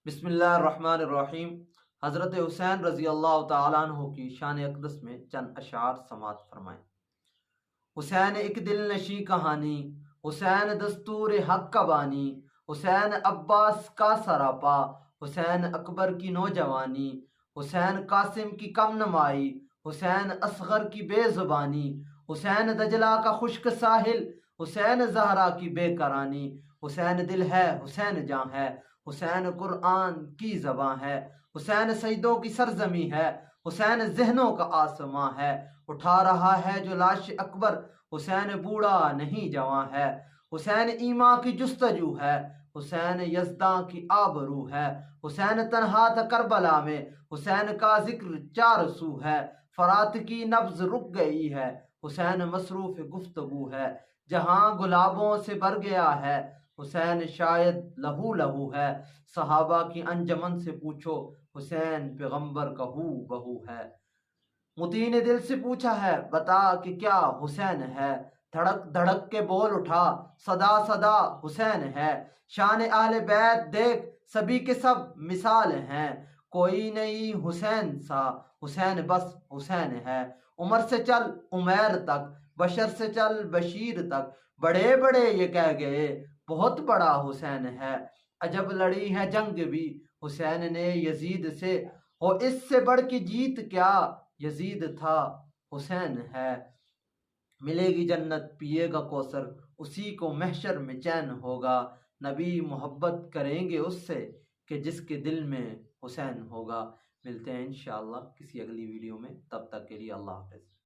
बिस्मिल्लाहिर्रहमानिर्रहीम। हज़रत हुसैन रज़ी अल्लाह तआला अन्हु की शान अक़दस में चंद अशार समाअत फरमाएं। हुसैन एक दिल नशी कहानी, हुसैन दस्तूर हक का बानी, हुसैन अब्बास का सरापा, हुसैन अकबर की नौजवानी, हुसैन कासिम की कम नमाई, हुसैन असगर की बेजुबानी, हुसैन दजला का खुश्क साहिल, हुसैन जहरा की बेकरानी, हुसैन दिल है हुसैन जान है, हुसैन कुरआन की ज़बां है, हुसैन सईदों की सरजमी है, हुसैन ज़हनों का आसमां है। उठा रहा है जो लाश अकबर, हुसैन बूढ़ा नहीं जवां है। हुसैन ईमा की जुस्तजू है, हुसैन यज़दा की आबरू है। हुसैन तन्हा था करबला में, हुसैन का जिक्र चार सू है। फरात की नब्ज रुक गई है, हुसैन मसरूफ गुफ्तगू है। जहां गुलाबों से भर गया है, हुसैन शायद लहू लहू है। सहाबा की अंजमन से पूछो, हुसैन पैगंबर का हू बहू है। मुती ने दिल से पूछा है, बता कि क्या हुसैन है। धड़क धड़क के बोल उठा, सदा सदा हुसैन है। शान अहले बैत देख, सभी के सब मिसाल हैं। कोई नहीं हुसैन सा, हुसैन बस हुसैन है। उमर से चल उमैर तक, बशर से चल बशीर तक, बड़े बड़े ये कह गए बहुत बड़ा हुसैन है। अजब लड़ी है जंग भी हुसैन ने यजीद से, हो इससे बढ़ की जीत क्या, यजीद था हुसैन है। मिलेगी जन्नत पिएगा कौसर, उसी को महशर में चैन होगा। नबी मोहब्बत करेंगे उससे कि जिसके दिल में हुसैन होगा। मिलते हैं इंशाअल्लाह किसी अगली वीडियो में, तब तक के लिए अल्लाह हाफ़िज़।